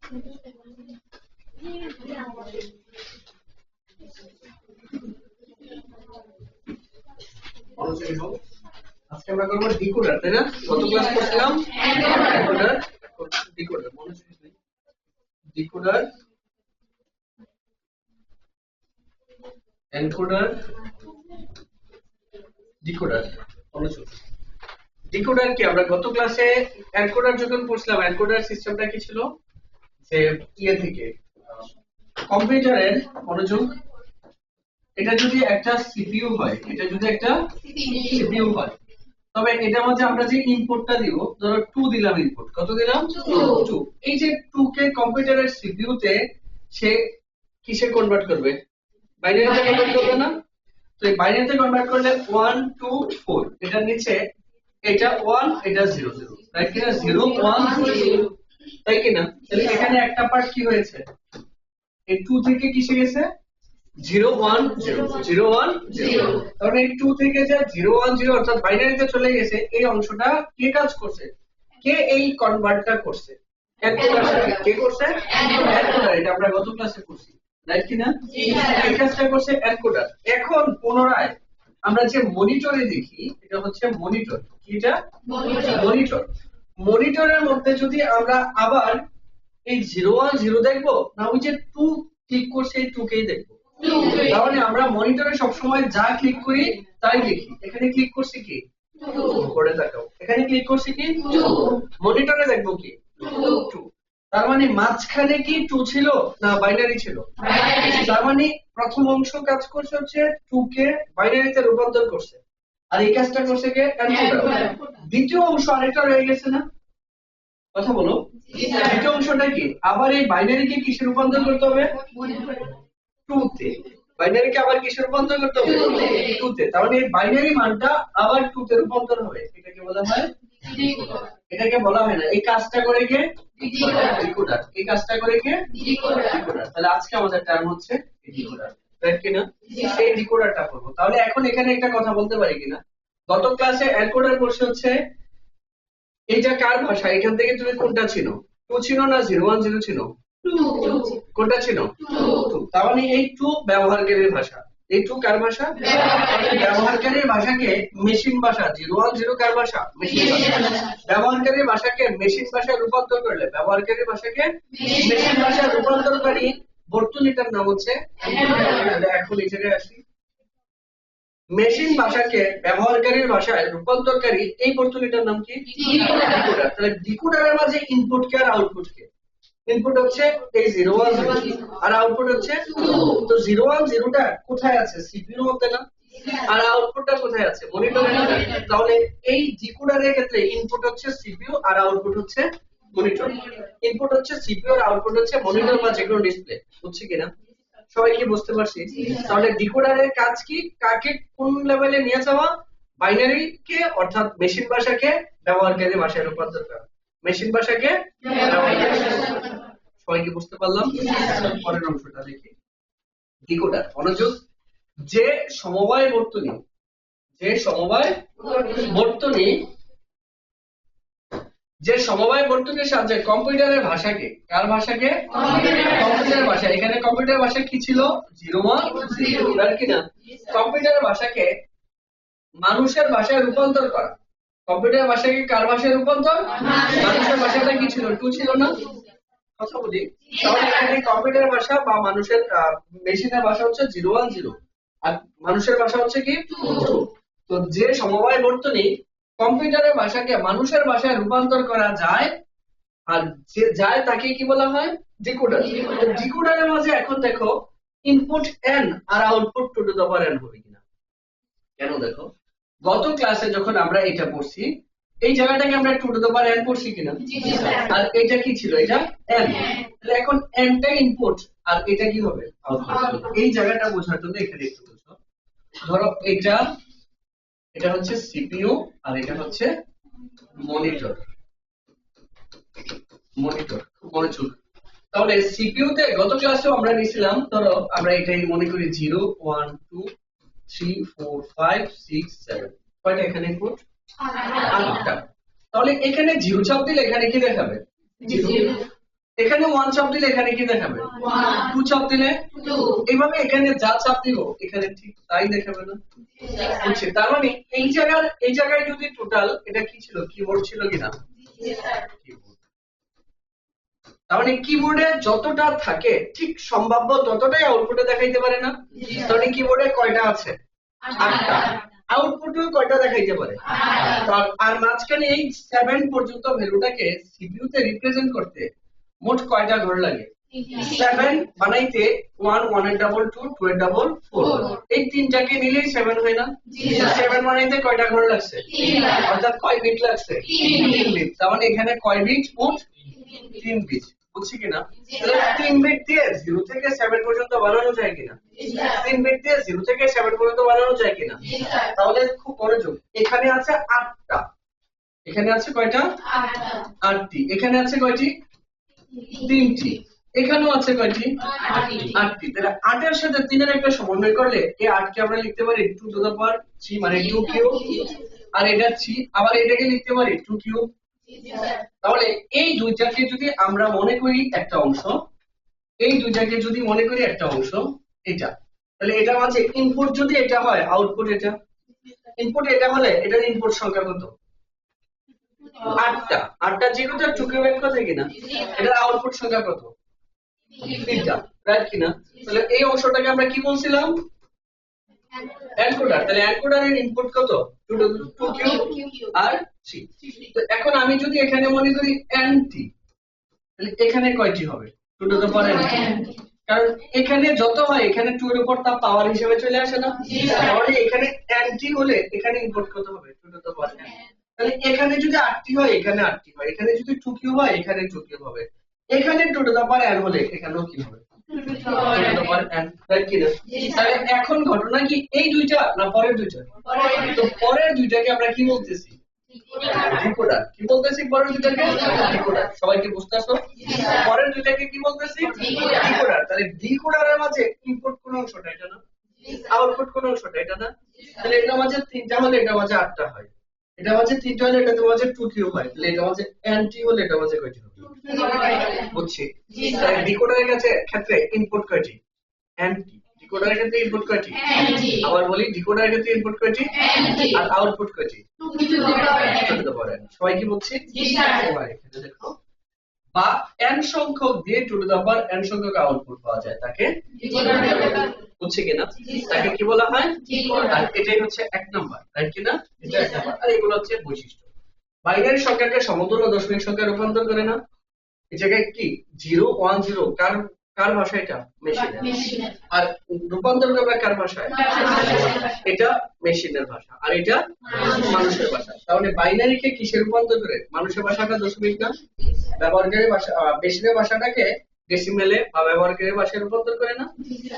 আজকে আমরা করবো ডিকোডার, তাই না? কত ক্লাস করছিলাম? Decoder. Decoder decoder, encoder, decoder. মনোযোগ, ডিকোডার কি আমরা গত ক্লাসে এনকোডার যখন পড়ছিলাম, এনকোডার সিস্টেমটা কি ছিল যে ইয়ে থেকে কম্পিউটারের, মনোযোগ, এটা যদি একটা সিপিইউ হয়, এটা যদি একটা সিপিইউ হয়, তবে এটার মধ্যে আমরা যে ইনপুটটা দিব, ধরো 2 দিলাম, ইনপুট কত দিলাম? 2। এই যে 2 কে কম্পিউটারের সিপিইউ তে সে কিসে কনভার্ট করবে? বাইনারিতে কনভার্ট করবে না? তো এই বাইনারিতে কনভার্ট করলে 1 2 4, এটার নিচে এটা 1 এটা 0 0, তাই কি না? 0 1 0, তাই কি না? তাহলে এখানে একটা পার্ট কি হয়েছে, এই 2 থেকে কিসে গেছে? 0 1 0 0 1 0, কারণ এই 2 থেকে যে 0 1 0 অর্থাৎ বাইনারিতে চলে গেছে, এই অংশটা কে কাজ করছে? কে এই কনভার্টটা করছে? এনকোডার কে করছে? এনকোডার। এটা আমরা গত ক্লাসে করছি, রাইট কি না? এই কাজটা করছে এনকোডার। এখন পুনরায় আমরা যে মনিটরে দেখি, এটা হচ্ছে মনিটর। কি এটা? মনিটর। মনিটরের মধ্যে যদি আমরা আবার এই 0 1 0 দেখবো না, ওই যে 2 ক্লিক করছে এই 2 কেই দেখবো। তাহলে আমরা মনিটরে সবসময় যা ক্লিক করি তাই লিখি। এখানে ক্লিক করছি কি? 2 করে দেখাও। এখানে ক্লিক করছি কি? 2। মনিটরে দেখবো কি? 2। তার মানে মাঝখানে কি 2 ছিল না বাইনারি ছিল? তার মানে প্রথম অংশ কাজ করছে হচ্ছে 2 কে বাইনারিতে রূপান্তর করছে, আর এই কাজটা করছে কে? এনকোডার। দ্বিতীয় অংশ আরেকটা রয়ে গেছে না? কথা বলো। দ্বিতীয় অংশটা কি? আবার এই বাইনারিকে কিসে রূপান্তর করতে হবে? 2 তে। বাইনারিকে আবার কিসে রূপান্তর করতে হবে? 2 তে। তার মানে এই বাইনারি মানটা আবার 2 তে রূপান্তর হবে। এটাকে বলা হয় ডিকোডার। এটাকে বলা হয় না, এই কাজটা করে কে? ডিকোডার। এই কাজটা করে কে? ডিকোডার। তাহলে আজকে আমাদের টার্ম হচ্ছে ডিকোডার, রাইট কিনা? সেই ডিকোডারটা করব। তাহলে এখন এখানে একটা কথা বলতে পারি কিনা, গত ক্লাসে এনকোডার কোর্স হচ্ছে এইটা কার ভাষা? এখান থেকে তুমি কোনটা ছিল? 2 ছিল না 0 1 0 ছিল? 2। কোনটা ছিল? 2। তার মানে এই 2 ব্যবহারকারীর ভাষা। এই 2 কার ভাষা? ব্যবহারকারীর ভাষাকে মেশিন ভাষা। 0 1 0 কার ভাষা? মেশিন ভাষা। ব্যবহারকারীর ভাষাকে মেশিন ভাষায় রূপান্তর করলে ব্যবহারকারীর ভাষাকে মেশিন ভাষায় রূপান্তরকারী বর্তনীটার নাম হচ্ছে এনকোডার। এখন এই জায়গায় আসি, মেশিন ভাষাকে ব্যবহারকারীর ভাষায় রূপান্তরকারী এই বর্তনীটার নাম কি? ডিকোডার। তাহলে ডিকোডারের মাঝে ইনপুট কে আর আউটপুট কে? ইনপুট হচ্ছে এই 0 1 0 আর আউটপুট হচ্ছে 2। তো 0 1 0 টা কোথায় আছে? সিপিইউর মধ্যে না? আর আউটপুটটা কোথায় আছে? মনিটরে না? তাহলে এই ডিকোডারের ক্ষেত্রে ইনপুট হচ্ছে সিপিইউ আর আউটপুট হচ্ছে মনিটর। ইনপুট হচ্ছে সিপিইউ আর আউটপুট হচ্ছে মনিটর বা যেকোনো ডিসপ্লে। বুঝছি কিনা? সবাই কি বুঝতে পারছি? তাহলে ডিকোডারের কাজ কি? কাকে কোন লেভেলে নিয়ে যাওয়া? বাইনারি কে অর্থাৎ মেশিন ভাষাকে ব্যবহারকারী ভাষায় রূপান্তর করা। মেশিন ভাষাকে সবাই কি বুঝতে পারলাম? পরের অংশটা দেখি। ডিকোডার, মনোযোগ, যে সমবায় বর্তনী, যে সমবায় বর্তনী, যে সমবায় বর্তনীর সাহায্যে কম্পিউটারের ভাষাকে, কার ভাষাকে? কম্পিউটারের ভাষা। এখানে কম্পিউটারের ভাষা কি ছিল? 0 1 0, তাই কি না? কম্পিউটারের ভাষাকে মানুষের ভাষায় রূপান্তর করা। কম্পিউটারের ভাষাকে কার ভাষায় রূপান্তর? মানুষের ভাষাটা কি ছিল? 2 ছিল না? কথা বলি, তাহলে এখানে কম্পিউটারের ভাষা বা মানুষের মেশিনের ভাষা হচ্ছে 0 1 0, আর মানুষের ভাষা হচ্ছে কি? 2। তো যে সমবায় বর্তনী কম্পিউটারের ভাষাকে মানুষের ভাষায় রূপান্তর করা যায়, আর যে যায় তাকে কি বলা হয়? ডিকোডার। ডিকোডারের মাঝে এখন দেখো ইনপুট n আর output 2 to the power n হবে কিনা? কেন দেখো, গত ক্লাসে যখন আমরা এটা পড়ছি এই জায়গাটাকে আমরা 2 টু দ্য পাওয়ার n পড়ছি কিনা? আর এটা কি ছিল? এটা n। তাহলে এখন n টা ইনপুট আর এটা কি হবে? আউটপুট। এই জায়গাটা বোঝার জন্য এখানে একটু বুঝো। ধরো এটা হচ্ছে সিপিইউ আর এটা হচ্ছে মনিটর। মনিটর, মনোযোগ। তাহলে সিপিইউ তে গত ক্লাসেও আমরা নিছিলাম, ধরো আমরা এটাই মনে করি 0 1 2 3 4 5 6 7, কয়টা এখানে ইনপুট? 8টা। তাহলে এখানে 0 চাপ দিলে এখানে কি দেখাবে? 0। এখানে 1 চাপ দিলে এখানে কি দেখাবে 2 চাপ দিলে 2 এইভাবে এখানে যা চাপ দিব এখানে ঠিক তাই দেখাবে না বুঝছি তার মানে এই জায়গায় যদি টোটাল এটা কি ছিল কিবোর্ড ছিল কিনা তার মানে কিবোর্ডে যতটা থাকে ঠিক সম্ভাব্য ততটাই আউটপুটে দেখাইতে পারে না তাহলে কিবোর্ডে কয়টা আছে 8টা আউটপুটে কয়টা দেখাইতে পারে আর মাঝখানে এই 7 পর্যন্ত ভ্যালুটাকে সিপিইউ তে রিপ্রেজেন্ট করতে মোট কয়টা ঘর লাগে 7 বানাইতে 1 1 এর ডাবল 2 2 এর ডাবল 4 এই তিনটাকে মিলেই 7 হয় না 7 বানাইতে কয়টা ঘর লাগছে অর্থাৎ কয় বিট লাগছে 3 বিট তার মানে এখানে কয় বিট মোট 3 বিট বুঝছি কিনা তাহলে 3 বিট দিয়ে 0 থেকে 7 পর্যন্ত বানানো যায় কিনা 3 বিট দিয়ে 0 থেকে 7 পর্যন্ত বানানো যায় কিনা তাহলে খুব মনোযোগ এখানে আছে 8টা এখানে আছে কয়টা 8টি এখানে আছে কয়টি 3টি এখানেও আছে কয়টি 8টি তাহলে 8 এর সাথে 3 এর একটা সমন্বয় করলে এই 8 কে আমরা লিখতে পারি 2 টু দ্য পাওয়ার 3 মানে 2 কিউব আর এটা 3 আবার এটাকে লিখতে পারি 2 কিউব তাহলে এই দুইটাকে যদি আমরা মনে করি একটা অংশ এই দুইটাকে যদি মনে করি একটা অংশ এটা তাহলে এটা মাঝে ইনপুট যদি এটা হয় আউটপুট এটা ইনপুট এটা হলে এটার ইনপুট সংখ্যা কত 8টা যেহেতু 2 কিউব কথা কিনা এটার আউটপুট সংখ্যা কত 3টা রাইট কিনা তাহলে এই অংশটাকে আমরা কি বলছিলাম এনকোডার তাহলে এনকোডারের ইনপুট কত 2 কিউব আর 3 তো এখন আমি যদি এখানে মনে করি এনটি তাহলে এখানে কয়টি হবে 2 টু দ্য পাওয়ার n কারণ এখানে যত হয় এখানে 2 এর উপর তা পাওয়ার হিসেবে চলে আসে না তাহলে এখানে এনটি হলে এখানে ইনপুট কত হবে 2 টু দ্য পাওয়ার n তাহলে এখানে যদি 8টি হয় এখানে 8টি হয় এখানে যদি 2 কিউব হয় এখানে 2 কিউব হবে এখানে 2 টু দ্য পাওয়ার n হলে এখানেও কি হবে 2 to the power n right কি না তাহলে এখন ঘটনা কি এই দুইটা না পরের দুইটা তো পরের দুইটাকে আমরা কি বলতেছি ডিকোডার কি বলতেছি পরের দুইটাকে ডিকোডার সবাই কি বুঝতাছো পরের দুইটাকে কি বলতেছি ডিকোডার তাহলে ডিকোডারের মাঝে ইনপুট কোন অংশটা এটা না আউটপুট কোন অংশটা এটা না তাহলে এটা মাঝে 3টা হলে এটা মাঝে 8টা হয় এটা মাঝে 3টা হলে এটা মাঝে 2 কিউব হয় তাহলে এটা মাঝে এনটি হলে এটা মাঝে কয়টি হবে বুঝছি তাহলে ডিকোডারের ক্ষেত্রে ইনপুট কয়টি এনটি ডিকোডারের ক্ষেত্রে ইনপুট কয়টি আবার বলি ডিকোডারের ক্ষেত্রে ইনপুট কয়টি আর আউটপুট কয়টি 2 টু দ্য পাওয়ার n সবাই কি বলছি জি স্যার এখানে দেখো বা n সংখ্যক দিয়ে 2 টু দ্য পাওয়ার n সংখ্যক আউটপুট পাওয়া যায় তাকে ডিকোডার বুঝছি কিনা তাকে কি বলা হয় আর এটাই হচ্ছে 1 নাম্বার রাইট কিনা এটা 1 নাম্বার আর এগুলো হচ্ছে বৈশিষ্ট্য বাইনারি সংখ্যাকে সমতুল্য দশমিক সংখ্যায় রূপান্তর করে না এই জায়গায় কি 0 1 0 কার ভাষা এটা মেশিনের আর রূপান্তর করবে কার ভাষায় এটা মেশিনের ভাষা আর এটা মানুষের ভাষা তাহলে বাইনারিকে কিসে রূপান্তর করে মানুষের ভাষাটা দশমিক না ব্যবহারকারী ভাষা মেশিনের ভাষাটাকে ডেসিমেলে বা ব্যবহারকারী ভাষায় রূপান্তর করে না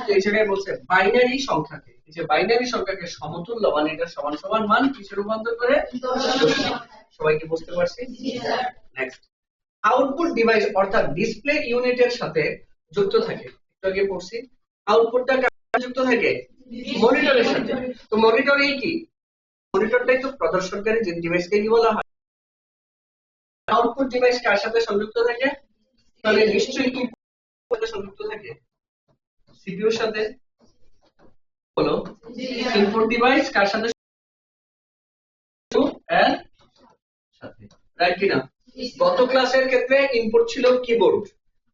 তো এই জায়গায় বলছে বাইনারি সংখ্যাকে এই যে বাইনারি সংখ্যাকে সমতুল্য মানে এটা সমান সমান মান কিসে রূপান্তর করে দশমিক সবাই কি বুঝতে পারছি নেক্সট আউটপুট ডিভাইস অর্থাৎ ডিসপ্লে ইউনিটের সাথে যুক্ত থাকে একটু আগে পড়ছি আউটপুটটা যুক্ত থাকে মনিটরের সাথে তো মনিটরে কি মনিটরটাই তো প্রদর্শনকারী যে ডিভাইসকে কি বলা হয় আউটপুট ডিভাইস কার সাথে সংযুক্ত থাকে তাহলে নিশ্চয়ই কি সাথে সংযুক্ত থাকে সিপিইউর সাথে বলো ইনপুট ডিভাইস কার সাথে এর সাথে রাইট কি না গত ক্লাসের ক্ষেত্রে ইনপুট ছিল কিবোর্ড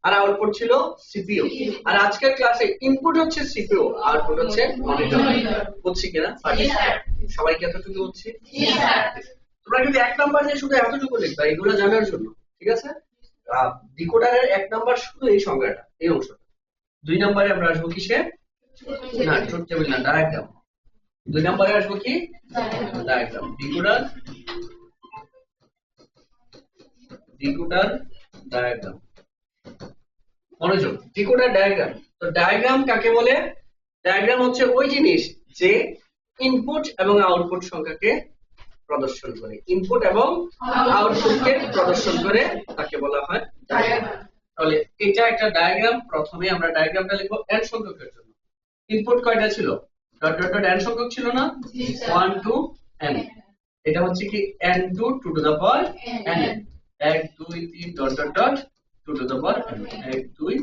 আর আউটপুট ছিল সিপিইউ আর আজকের ক্লাসে ইনপুট হচ্ছে সিপিইউ আউটপুট হচ্ছে মনিটর বুঝছি কিনা সবাই কি এতটুকু বুঝছি জি স্যার তোমরা যদি 1 নাম্বার নিয়ে শুধু এতটুকু লিখবা এগুলো জানার জন্য ঠিক আছে ডিকোডারের 1 নাম্বার শুধু এই সংজ্ঞাটা এই অংশটা 2 নম্বরে আমরা আসবো কিসে না ট্রুথ টেবিল না ডায়াগ্রাম 2 নম্বরে আসবো কি ডায়াগ্রাম ডিকোডার ডায়াগ্রাম মনোযোগ ডিকোডার ডায়াগ্রাম তো ডায়াগ্রাম কাকে বলে ডায়াগ্রাম হচ্ছে ওই জিনিস যে ইনপুট এবং আউটপুট সংখ্যাকে প্রদর্শন করে ইনপুট এবং আউটপুটকে প্রদর্শন করে তাকে বলা হয় ডায়াগ্রাম তাহলে এটা একটা ডায়াগ্রাম প্রথমে আমরা ডায়াগ্রামটা লিখব n সংখ্যকের জন্য ইনপুট কয়টা ছিল ডট ডট ডট n সংখ্যক ছিল না 1 2 n এটা হচ্ছে কি n2 2 to the power n 1 2 3 dot dot dot 2 to the power n 1 2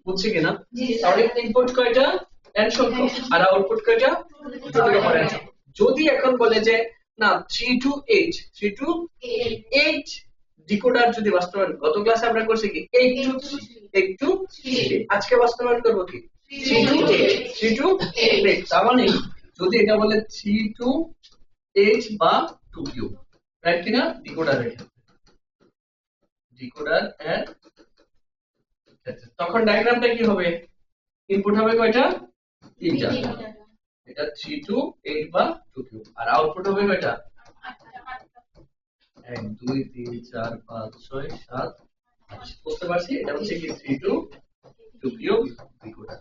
বুঝছি কিনা তাহলে ইনপুট কয়টা n সংখ্যক আর আউটপুট কয়টা 2 টু দ্য পাওয়ার n সংখ্যক যদি এখন বলে যে না 3 টু 8 3 টু 8 ডিকোডার যদি বাস্তবায়ন গত ক্লাসে আমরা করছি কি 8 টু 3 আজকে বাস্তবায়ন করব কি 3 টু 8 3 টু 8 তার মানে যদি এটা বলে 3 টু 8 বা 2 কিউব রাইট কিনা ডিকোডার এর ডিকোডার এর তখন ডায়াগ্রামটা কি হবে ইনপুট হবে কয়টা তিনটা এটা 3 টু 8 বা 2 কিউব আর আউটপুট হবে কয়টা 1 2 3 4 5 6 7 8 বুঝতে পারছি এটা হচ্ছে কি 3 টু 2 কিউব ডিকোডার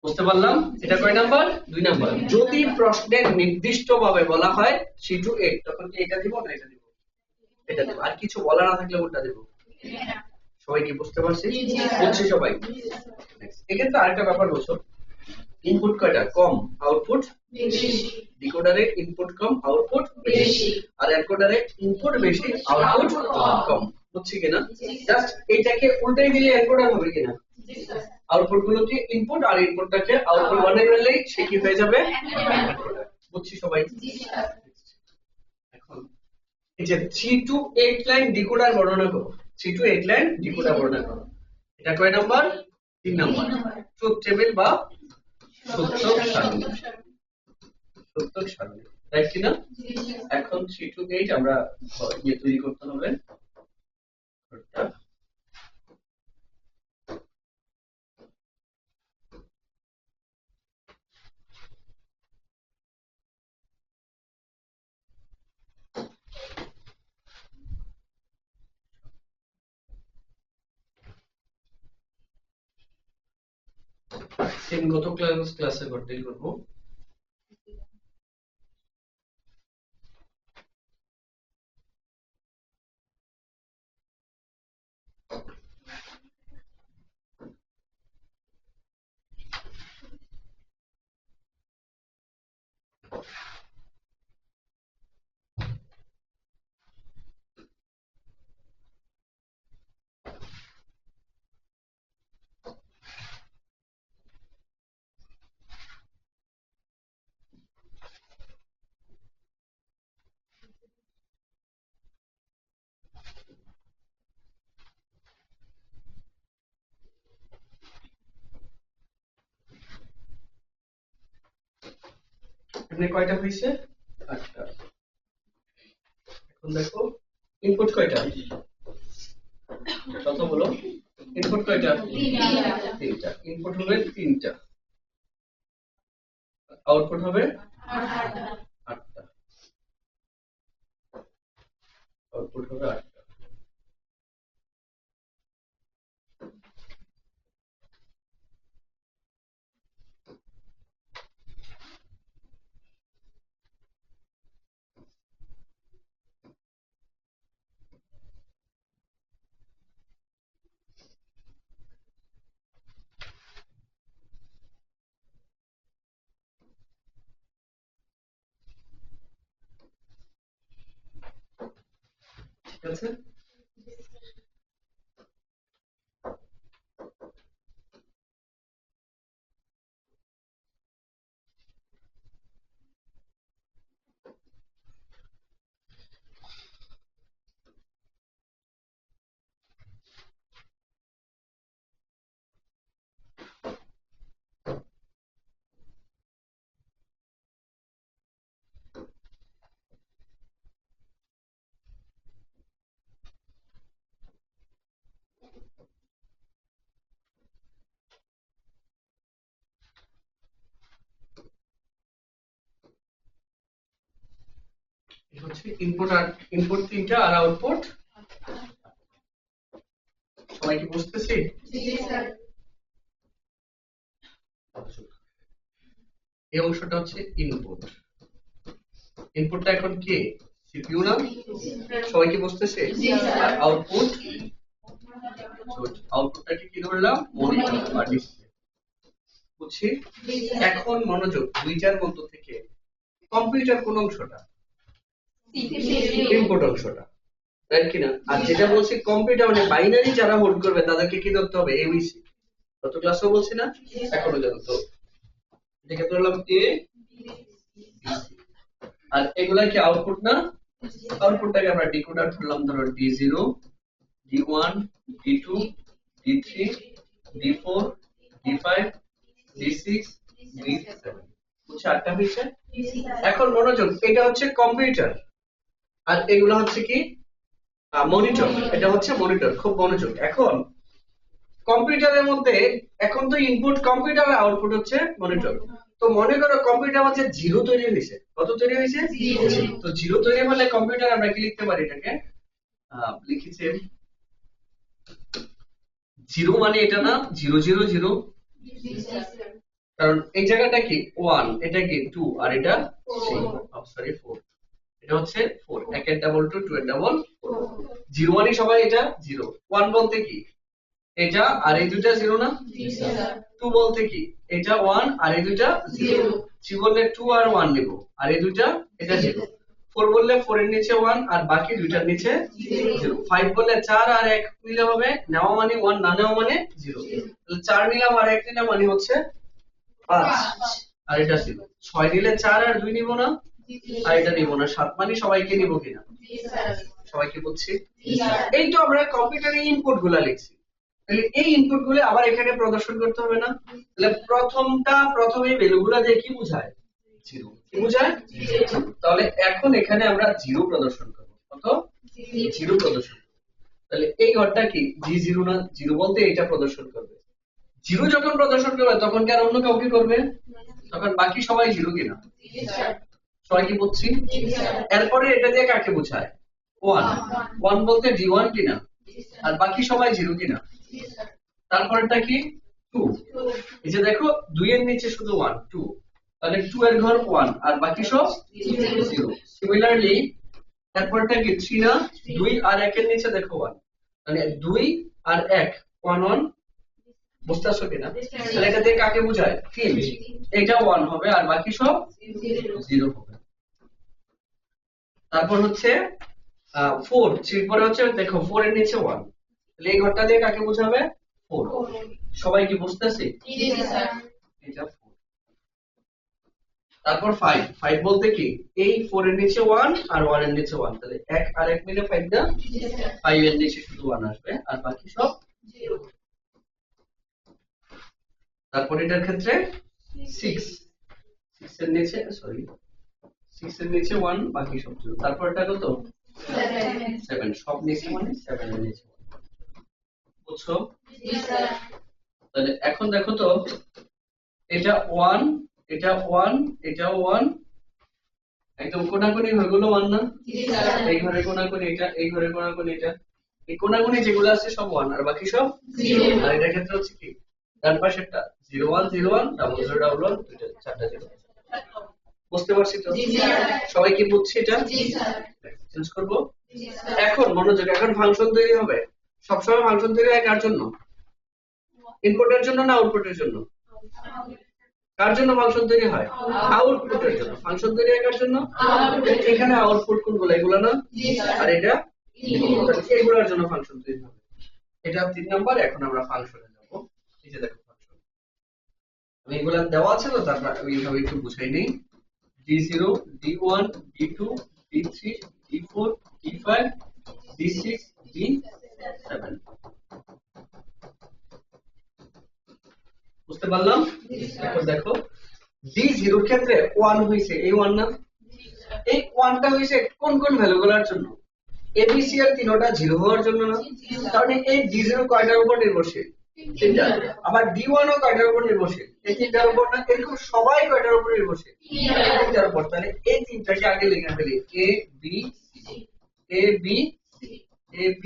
বুঝতে পারলাম এটা কয় নাম্বার 2 নাম্বার যদি প্রশ্নের নির্দিষ্টভাবে বলা হয় 3 টু 8 তখন কি এটা দিব না এটা দিব এটা দিব আর কিছু বলা না থাকলে ওটা দেব সবাই কি বুঝতে পারছি বুঝছি সবাই এখানে তো আরেকটা ব্যাপার বলছো ইনপুট কয়টা কম আউটপুট বেশি ডিকোডারে ইনপুট কম আউটপুট বেশি আর এনকোডারে ইনপুট বেশি আউটপুট কম বুঝছি কিনা জাস্ট এটাকে উল্টাই দিলে এনকোডার হবে কিনা জি স্যার আউটপুট গুলোকে ইনপুট আর ইনপুটটাকে আউটপুট বানিয়ে ফেললেই সে কি হয়ে যাবে বুঝছি সবাই জি স্যার এখন এই যে 3 টু 8 লাইন ডিকোডার বর্ণনা করো 3 টু 8 লাইন ডিকোডার বর্ণনা করো এটা কয় নাম্বার 3 নাম্বার ট্রুথ টেবিল বা সত্যক সারণী সত্যক সারণী রাইট কিনা এখন 3 টু 8 আমরা ইয়ে তৈরি করতে হবে সেম গত ক্লাসে করতেই করব এখানে কয়টা হইছে 8টা এখন দেখো ইনপুট কয়টা কত বলো ইনপুট কয়টা 3টা ইনপুট হবে 3টা আউটপুট হবে 8টা আউটপুট হবে 8টা ঠিক আছে হচ্ছে ইনপুট আর ইনপুট 3টা আর আউটপুট সবাই কি বুঝতেছি জি স্যার এই অংশটা হচ্ছে ইনপুট ইনপুটটা এখন কি সিপিইউ না সবাই কি বুঝতেছে জি স্যার আর আউটপুট আউটপুটটাকে কি ধরলাম মনিটর বা ডিসপ্লে বুঝছি এখন মনোযোগ দুইটার মধ্যে থেকে কম্পিউটার কোন অংশটা ইনপুট অংশটা রাইট কিনা? আর যেটা বলছি কম্পিউটার মানে বাইনারি যারা হোল্ড করবে তাদেরকে কি ধরতে হবে? এবিসি। গত ক্লাসেও বলছি না, এখনো জানো তো। এটাকে ধরলাম এ, আর এগুলা কি আউটপুট না? আউটপুটটাকে আমরা ডিকোডার ধরলাম, ধরো D0, D1, D2, D3, D4, D5, D6, D7। বুঝছো? 8টা হয়েছে। এখন মনোযোগ, এটা হচ্ছে কম্পিউটার আর এগুলো হচ্ছে কি মনিটর। এটা হচ্ছে মনিটর, খুব মনোযোগ। এখন কম্পিউটারের মধ্যে এখন তো ইনপুট কম্পিউটার আর আউটপুট হচ্ছে মনিটর। তো মনে করো কম্পিউটার মধ্যে জিরো তৈরি হয়েছে। কত তৈরি হয়েছে? তো জিরো তৈরি হলে কম্পিউটার আমরা কি লিখতে পারি? এটাকে লিখেছে জিরো মানে এটা না, 000, কারণ এই জায়গাটা কি 1, এটা কি 2, আর এটা 4। এটা হচ্ছে 4, 1 এর ডাবল 2, 2 এর ডাবল 4। 0 মানে সবাই এটা 0। 1 বলতে কি এটা আর এই দুইটা 0 না? 2 বলতে কি এটা 1 আর এই দুইটা 0। 3 বললে 2 আর 1 নেব, আর এই দুইটা এটা 0। 4 বললে 4 এর নিচে 1 আর বাকি দুইটার নিচে 0। 5 বললে 4 আর 1 মিলে হবে, নেওয়া মানে 1, না নেওয়া মানে 0। তাহলে 4 নিলাম আর 1 নিলাম মানে হচ্ছে 5, আর এটা 0। 6 নিলে 4 আর 2 নিব না, আর এটা নিব না। 7 মানে সবাইকে নিব কিনা? সবাইকে বলছি। এই তো আমরা কম্পিউটারে ইনপুট গুলা লিখছি, তাহলে এই ইনপুট গুলো আবার এখানে প্রদর্শন করতে হবে না? তাহলে প্রথমে ভ্যালুগুলো দিয়ে কি বোঝায়? জিরো। কি বোঝায়? তাহলে এখন এখানে আমরা জিরো প্রদর্শন করব। কত? জিরো প্রদর্শন। তাহলে এই ঘরটা কি G0 না? জিরো বলতে এটা প্রদর্শন করবে। জিরো যখন প্রদর্শন করবে তখন কি আর অন্য কাউকে করবে? তখন বাকি সবাই জিরো কিনা? সবাই কি বলছি? এরপরে এটা দিয়ে কাকে বোঝায়? 1। 1 বলতে D1 কিনা? আর বাকি সবাই জিরো কিনা? তারপরটা কি 2। এই যে দেখো 2 এর নিচে শুধু 1, 2, তাহলে 2 এর ঘর 1 আর বাকি সব 0। সিমিলারলি তারপরটা কি 3 না? 2 আর 1 এর নিচে দেখো 1, মানে 2 আর 1, 1 1। বুঝতেছো কিনা? তাহলে এটা দিয়ে কাকে বোঝায়? 3। এটা 1 হবে আর বাকি সব 0 হবে। তারপর হচ্ছে 4, 3 পরে হচ্ছে দেখো 4 এর নিচে 1, তাহলে এই ঘরটা দিয়ে কাকে বোঝাবে? 4। সবাই কি বুঝতেছে? এটা 4। তারপর 5, 5 বলতে কি এই 4 এর নিচে 1 আর 1 এর নিচে 1, তাহলে 1 আর 1 মিলে 5 না? 5 এর নিচে শুধু 1 আসবে আর বাকি সব 0। তারপর এটার ক্ষেত্রে 6, 6 এর নিচে 1 বাকি সব 0। তারপর এটা কত? 7, সব নিচে মানে 7 এর নিচে 1। বুঝছো? তাহলে এখন দেখো তো এটা 1, এটা 1, এটাও 1, একদম কোনাকুনি হয়ে গেল 1 না? এই ঘরে কোনাকুনি এটা, এই ঘরে কোনাকুনি এটা, এই কোনাকুনি যেগুলো আছে সব 1 আর বাকি সব 0। আর এটার ক্ষেত্রে হচ্ছে কি ডান পাশেরটা 0 1 0 1 ডাবল 0 ডাবল 1, দুইটা চারটা 0। বুঝতে পারছি তো? সবাই কি বুঝছে এটা? চেঞ্জ করব। এখন মনোযোগ, এখন ফাংশন তৈরি হবে। সবসময় ফাংশন তৈরি হয় কার জন্য? ইনপুটের জন্য না আউটপুটের জন্য? কার জন্য ফাংশন তৈরি হয়? আউটপুটের জন্য। ফাংশন তৈরি হয় কার জন্য? এখানে আউটপুট কোনগুলো? এগুলো না? আর এটা এগুলোর জন্য ফাংশন তৈরি হবে। এটা 3 নাম্বার। এখন আমরা ফাংশনে যাব। এই যে দেখো ফাংশন, আমি এগুলো দেওয়া আছে তো, তারপর আমি এইভাবে একটু বুঝাই নেই। D0, D1, D2, D3, D4, D5, D6, D7। বুঝতে পারলাম? এখন দেখো D0 এর ক্ষেত্রে 1 হইছে, এই 1 না? এই 1টা হইছে কোন কোন ভ্যালুগুলোর জন্য? ABC এর তিনটা 0 হওয়ার জন্য না? তাহলে এই D0 কয়টার উপর নির্ভরশীল? 3টা। আবার D1 ও কয়টার উপর নির্ভরশীল? এই 3টার উপর না? এরকম সবাই কয়টার উপর নির্ভরশীল? 3টার উপর। তাহলে এই 3টাকে আগে লিখে ফেলি, A B A B A B।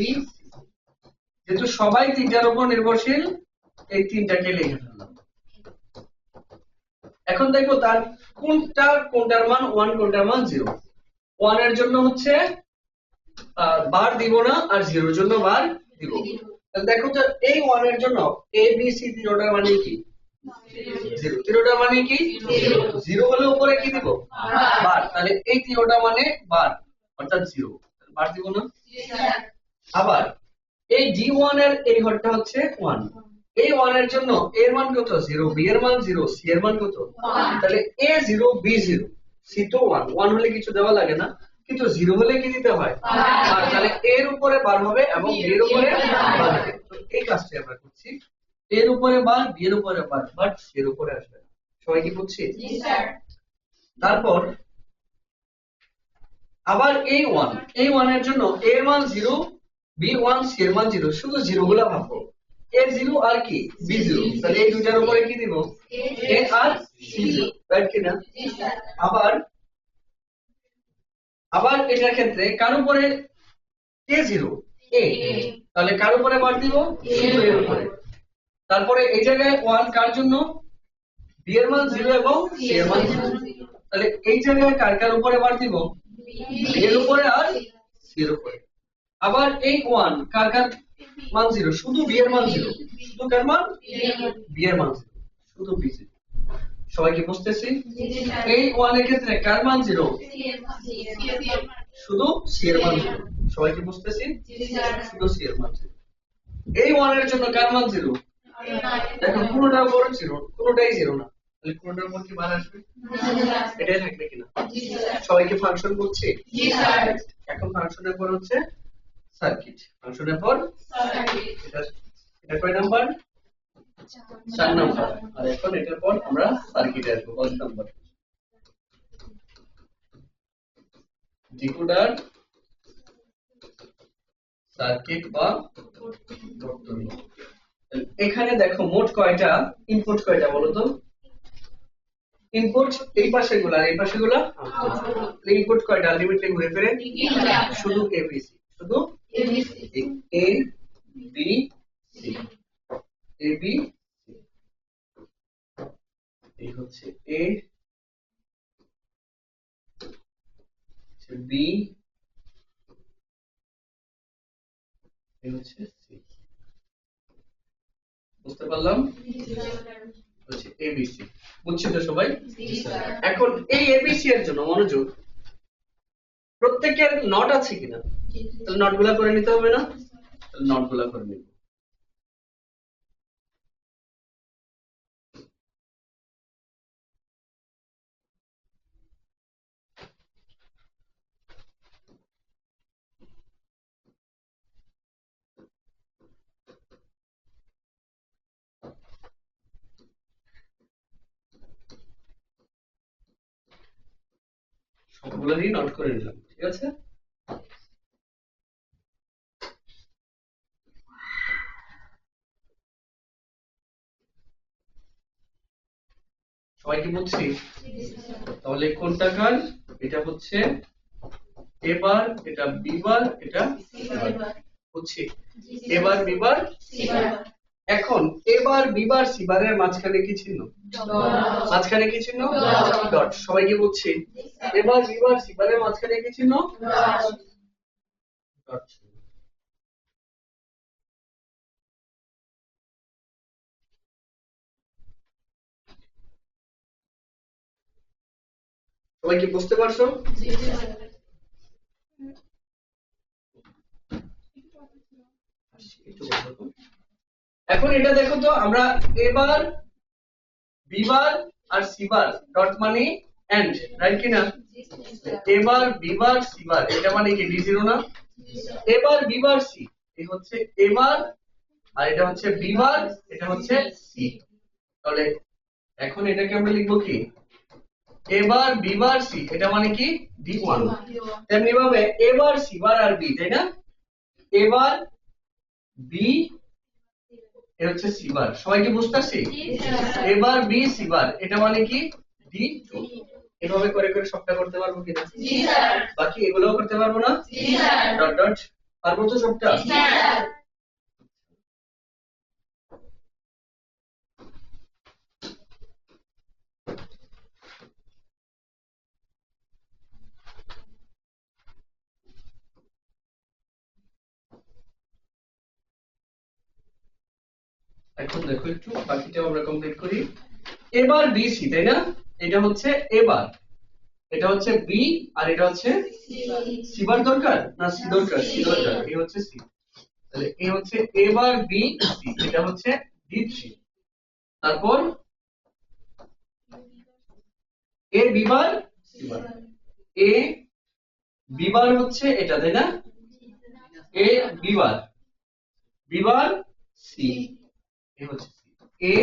যেহেতু সবাই 3টার উপর নির্ভরশীল, এই 3টাকে লিখে ফেললাম। এখন দেখো তার কোনটার মান 1, কোনটার মান 0। 1 এর জন্য হচ্ছে বার দিব না, আর 0 এর জন্য বার দিব। তাহলে দেখো তো এই 1 এর জন্য A B C তিনটার মানে কি? 0। তিনটার মানে কি? 0 হলে উপরে কি দিব? বার। তাহলে এই তিনটা মানে বার, অর্থাৎ 0। বার দিব না? আবার এই D1 এর এই ঘরটা হচ্ছে 1, এই 1 এর জন্য a এর মান কত 0, b এর মান 0, c এর মান কত 1, তাহলে a 0 b 0 c তো 1, 1 হলে কিছু দেওয়া লাগে না, কিন্তু 0 হলে কি দিতে হয়, আর তাহলে a এর উপরে বার হবে এবং b এর উপরে বার হবে। তো এই কাজটা আমরা করছি, a এর উপরে বার, b এর উপরে বার, বাট c এর উপরে আসবে না। সবাই কি বুঝছি? জি স্যার। তারপর আবার এই 1 এর জন্য a এর মান 0, b 1, c এর মান 0, শুধু 0 গুলা ভাববো, a 0 আর কি b 0, তাহলে এই দুটার উপরে কি দিব, a আর c 0, রাইট কি না? জি স্যার। আবার এটার ক্ষেত্রে কার উপরে a 0, a, তাহলে কার উপরে বার দিব, শুধু এর উপরে। তারপরে এই জায়গায় 1 কার জন্য, b এর মান 0 এবং c এর মান 0, তাহলে এই জায়গায় কার কার উপরে বার দিব, b এর উপরে আর c এর উপরে। আবার এই 1 কার কার মান 0, শুধু b এর মান 0, শুধু কার মান, b এর মান 0, শুধু b 0। সবাই কি বুঝতেছি? এই 1 এর ক্ষেত্রে কার মান 0, শুধু c এর মান 0। সবাই কি বুঝতেছি? শুধু c এর মান 0। এই 1 এর জন্য কার মান 0, দেখো কোনটা বড় 0, কোনটাই 0 না, তাহলে কোনটার উপর কি মান আসবে, এটাই থাকবে কিনা? সবাই কি ফাংশন বুঝছে? জি স্যার। এখন ফাংশনের পর হচ্ছে সার্কিট, ফাংশনের পর সার্কিট, এটা কয় নাম্বার, 4 নাম্বার। আর এখন এটার পর আমরা সার্কিটে আসবো 5 নাম্বার, ডিকোডার, সার্কিট বা বর্তনী। এখানে দেখো মোট কয়টা ইনপুট, কয়টা বলো তো? ইনপুট এই পাশে গুলা আর এই পাশে গুলা, ইনপুট কয়টা আলটিমেটলি ঘুরে ফিরে, শুধু এবিসি, শুধু ABC, A B C, A B এই হচ্ছে এ, বি, এই হচ্ছে সি। বুঝতে পারলাম? হচ্ছে এবিসি, বুঝছি তো সবাই? এখন এই এবিসি এর জন্য মনোযোগ, প্রত্যেকের নট আছে কিনা, তাহলে নট গুলা করে নিতে হবে না, তাহলে নট গুলা করে নিব। সবগুলোরই নোট করে নিলাম, ঠিক আছে? সবাই কি বুঝছি? তাহলে কোনটা কার, এটা হচ্ছে এ বার, এটা বি বার, এটা সি বার, বুঝছি? A bar B bar C bar. এখন A bar B bar C বারের মাঝখানে কি চিহ্ন, মাঝখানে কি চিহ্ন, ডট। সবাই কি বুঝছি? A bar B bar C বারের মাঝখানে কি চিহ্ন, ডট। সবাই কি বুঝতে পারছো? এখন এটা দেখো তো, আমরা এবার বি বার আর সি বার ডট মানে এন্ড, রাইট কি না? এবার বি বার সি বার এটা মানে কি ডি জিরো না? এবার বি বার সি, এই হচ্ছে এবার, আর এটা হচ্ছে বি বার, এটা হচ্ছে সি। তাহলে এখন এটাকে আমরা লিখবো কি, এবার বি বার সি, এটা মানে কি ডি1। তেমনি ভাবে এবার সি বার আর বি, তাই না? এবার বি, এটা হচ্ছে সি বার। সবাই কি বুঝতে পারছি? এবার বি সি বার, এটা মানে কি ডি2। এভাবে করে করে সবটা করতে পারবো কিনা? জি স্যার। বাকি এগুলোও করতে পারবো না? জি স্যার। ডট ডট পারবো তো সবটা? জি স্যার। এখন দেখো একটু বাকিটাও আমরা কমপ্লিট করি। এবার বিসি, তাই না? এটা হচ্ছে এবার, এটা হচ্ছে বি আর এটা হচ্ছে সি বার দরকার না সি দরকার, সি দরকার, এ হচ্ছে সি। তাহলে এ হচ্ছে এ বার বি সি, এটা হচ্ছে D3। তারপর A B bar C bar, A B bar হচ্ছে এটা, তাই না? A B bar, B bar C, A হচ্ছে C, A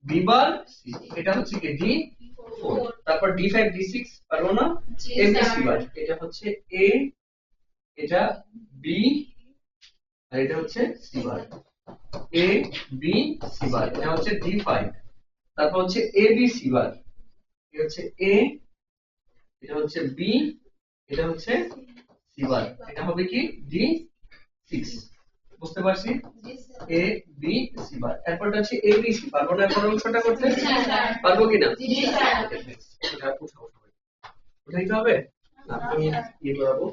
B bar C, এটা হচ্ছে কি D4। তারপর D5 D6 পারবো না, এ বি সি বার, এটা হচ্ছে এ, এটা বি আর এটা হচ্ছে C bar, A B C বার, এটা হচ্ছে D5। তারপর হচ্ছে এ বি সি বার, এটা হচ্ছে এ, এটা হচ্ছে বি, এটা হচ্ছে সি বার, এটা হবে কি D6। বুঝতে পারছি? এ বি সি বার। এরপরটা হচ্ছে এ বি সি, পারবো না পরের অংশটা করতে? পারবো কিনা? এটা উঠাইতে হবে না, আমি ইয়ে করাবো।